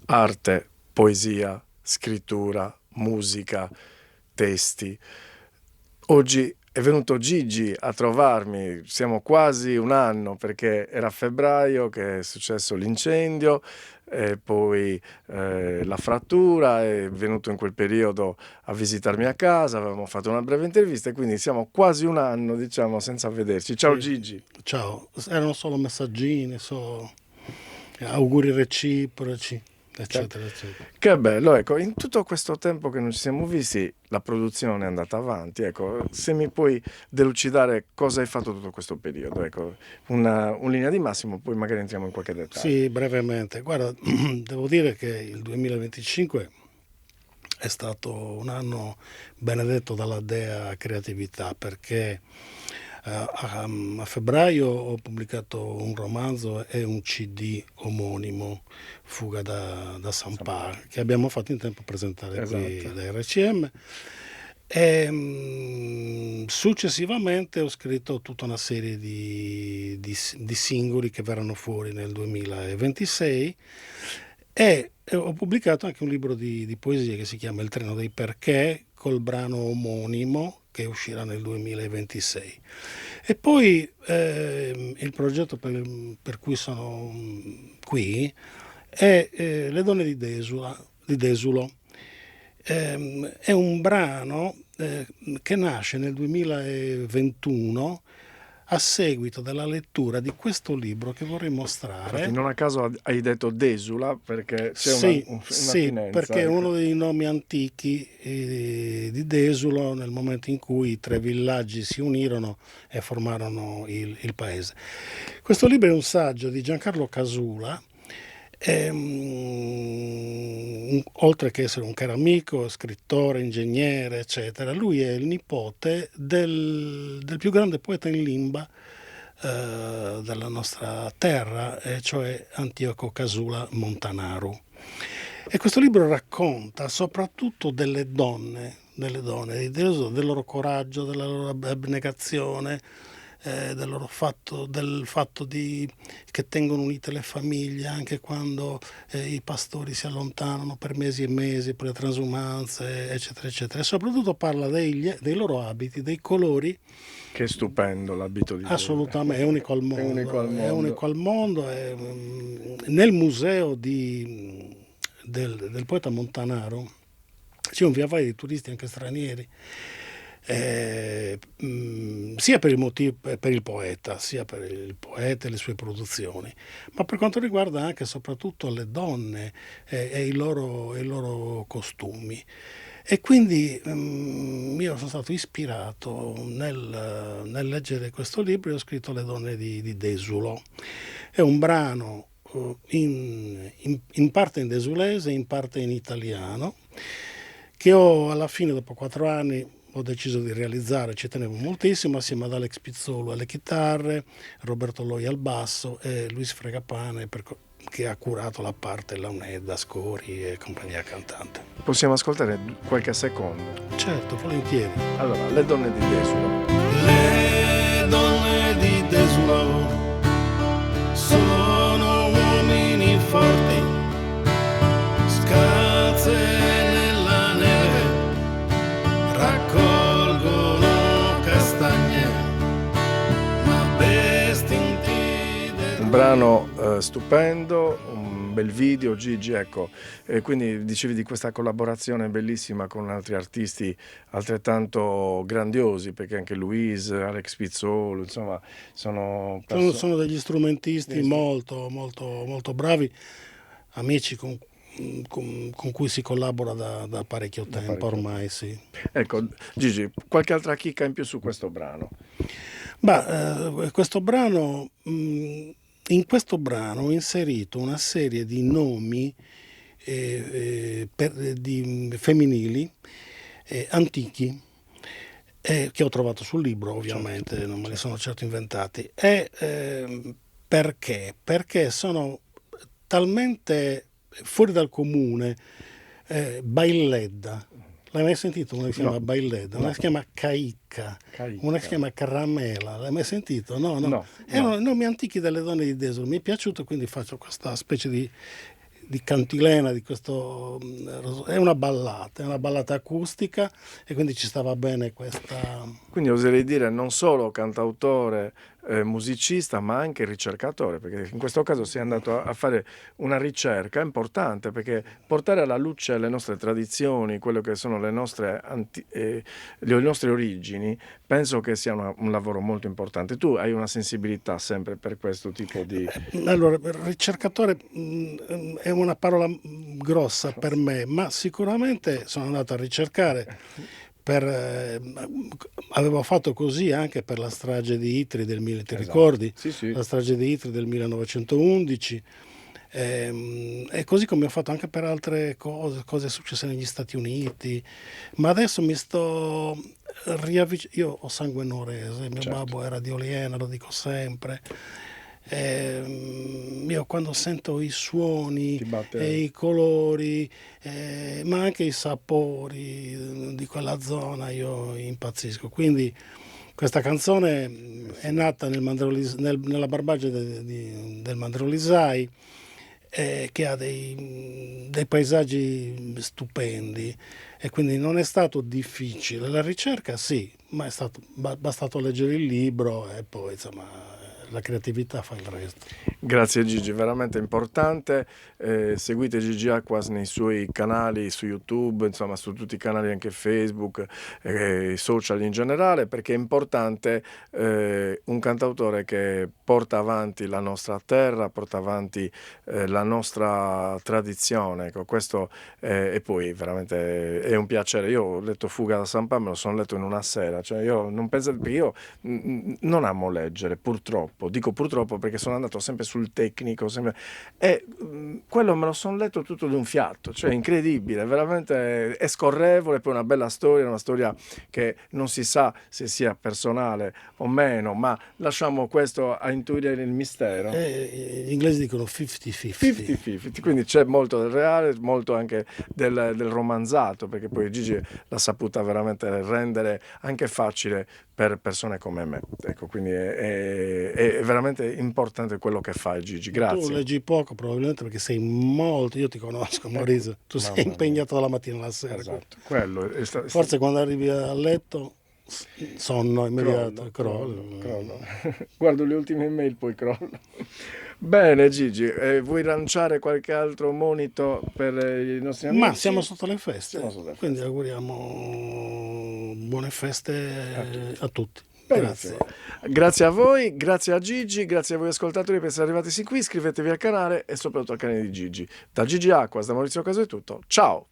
arte, poesia, scrittura, musica, testi. Oggi è venuto Gigi a trovarmi, siamo quasi un anno perché era a febbraio che è successo l'incendio e poi la frattura, è venuto in quel periodo a visitarmi a casa, avevamo fatto una breve intervista e quindi siamo quasi un anno, diciamo, senza vederci. Ciao Sì, Gigi. ciao. Erano solo messaggini, solo auguri reciproci, Che, eccetera, eccetera. che bello, ecco, in tutto questo tempo che non ci siamo visti, la produzione è andata avanti, ecco, se mi puoi delucidare cosa hai fatto tutto questo periodo, ecco, un linea di massimo, poi magari entriamo in qualche dettaglio. Sì, brevemente. Guarda, devo dire che il 2025 è stato un anno benedetto dalla dea creatività perché a febbraio ho pubblicato un romanzo e un CD omonimo, Fuga da San San Pa, Paolo. che abbiamo fatto in tempo a presentare qui Esatto. da RCM. E successivamente ho scritto tutta una serie di singoli che verranno fuori nel 2026 e ho pubblicato anche un libro di poesie che si chiama Il treno dei perché, col brano omonimo che uscirà nel 2026. E poi il progetto per cui sono qui è Le donne di Desulo. È un brano che nasce nel 2021 a seguito della lettura di questo libro che vorrei Infatti mostrare. non a caso hai detto Desula perché c'è Sì, sì, un'attinenza, perché è ecco. uno dei nomi antichi di Desulo nel momento in cui i tre villaggi si unirono e formarono il paese. Questo libro è un saggio di Giancarlo Casula, oltre che essere un caro amico, scrittore, ingegnere, eccetera. Lui è il nipote del più grande poeta in limba della nostra terra, e cioè Antioco Casula Montanaro. E questo libro racconta soprattutto del loro coraggio, della loro abnegazione, del fatto che tengono unite le famiglie anche quando i pastori si allontanano per mesi e mesi per le transumanze, eccetera, eccetera. E soprattutto parla dei loro abiti, dei colori. Che stupendo l'abito di Gesù. Assolutamente, è unico al È unico mondo, al è mondo. unico al mondo. Nel museo del poeta Montanaro c'è un via vai di turisti anche stranieri, sia per il motivo, per il poeta, sia per il poeta e le sue produzioni, ma per quanto riguarda anche e soprattutto le donne e i loro costumi. E quindi io sono stato ispirato nel leggere questo libro e ho scritto Le donne di Desulo. È un brano in parte in desulese, in parte in italiano, che ho alla fine, dopo 4 anni, ho deciso di realizzare, ci tenevo moltissimo, assieme ad Alex Pizzolo alle chitarre, Roberto Loi al basso e Luis Fregapane che ha curato la parte Launedda, Scori e compagnia cantante. Possiamo ascoltare qualche secondo. Certo, volentieri. Allora, le donne di Desula. Le donne di Desulo sono uomini forti, scalze nella neve, raccolgono castagne, ma bestinti Un del brano stupendo, un bel video, Gigi, ecco. E quindi dicevi di questa collaborazione bellissima con altri artisti altrettanto grandiosi, perché anche Luis, Alex Pizzolo, insomma, sono persone. Sono degli strumentisti molto, molto, molto bravi, amici con cui si collabora da parecchio Da tempo parecchio ormai, tempo. sì. Ecco, Gigi, qualche altra chicca in più su questo brano? Questo brano, in questo brano ho inserito una serie di nomi femminili antichi che ho trovato sul libro, Certo, ovviamente, non me li certo. sono certo inventati. E perché? Perché sono talmente fuori dal comune. Bailedda. L'hai mai sentito? Una che si No, chiama Bailedda, una no, che si chiama Caicca, una che si Caicca. chiama Caramela. L'hai mai sentito? No, no. No, no. Erano nomi antichi delle donne di Desolo. Mi è piaciuto, quindi faccio questa specie di cantilena, di questo, è una ballata acustica, e quindi ci stava bene questa. Quindi oserei dire non solo cantautore, musicista, ma anche ricercatore, perché in questo caso si è andato a fare una ricerca importante, perché portare alla luce le nostre tradizioni, quello che sono le nostre, le nostre origini, penso che sia un lavoro molto importante. Tu hai una sensibilità sempre per questo tipo di. Allora, ricercatore è una parola grossa per me, ma sicuramente sono andato a ricercare. Avevo fatto così anche per la strage di Itri ti ricordi? Sì, sì. La strage di Itri del 1911, e così come ho fatto anche per altre cose successe negli Stati Uniti, ma adesso mi sto riavvicinando. Io ho sangue nuorese, mio babbo era di Oliena, lo dico sempre. Io quando sento i suoni e i colori, ma anche i sapori di quella zona, io impazzisco. Quindi questa canzone è nata nella Barbagia del Mandrolisai, che ha dei paesaggi stupendi, e quindi non è stato difficile. La ricerca sì, ma è bastato leggere il libro, e poi insomma la creatività fa il resto. Grazie Gigi, veramente importante. Seguite Gigi Aquas nei suoi canali su YouTube, insomma su tutti i canali, anche Facebook, i social in generale, perché è importante un cantautore che porta avanti la nostra terra, porta avanti la nostra tradizione. Ecco, questo e poi veramente è un piacere. Io ho letto Fuga da San Paolo, me lo sono letto in una sera, cioè io non penso, perché io non amo leggere, purtroppo, dico purtroppo perché sono andato sempre sul tecnico, e quello me lo sono letto tutto d'un fiato, cioè incredibile, veramente è scorrevole, poi una bella storia, una storia che non si sa se sia personale o meno, ma lasciamo questo a intuire il mistero. Gli inglesi dicono 50-50. 50-50, quindi c'è molto del reale, molto anche del romanzato, perché poi Gigi l'ha saputa veramente rendere anche facile per persone come me. Ecco, quindi è veramente importante quello che fai, Gigi. Grazie. Tu leggi poco probabilmente perché sei molto, io ti conosco Maurizio, tu sei impegnato dalla mattina alla sera. Esatto, quello Forse quando arrivi a letto sonno immediato, crollo. Guardo le ultime email, poi crollo. Bene Gigi, vuoi lanciare qualche altro monito per i nostri amici? Ma siamo sotto le feste, quindi feste. Auguriamo buone feste a tutti. Grazie. Grazie a voi, grazie a Gigi, grazie a voi ascoltatori per essere arrivati sin qui, iscrivetevi al canale e soprattutto al canale di Gigi. Da Gigi Aquas, da Maurizio Caso è tutto, ciao!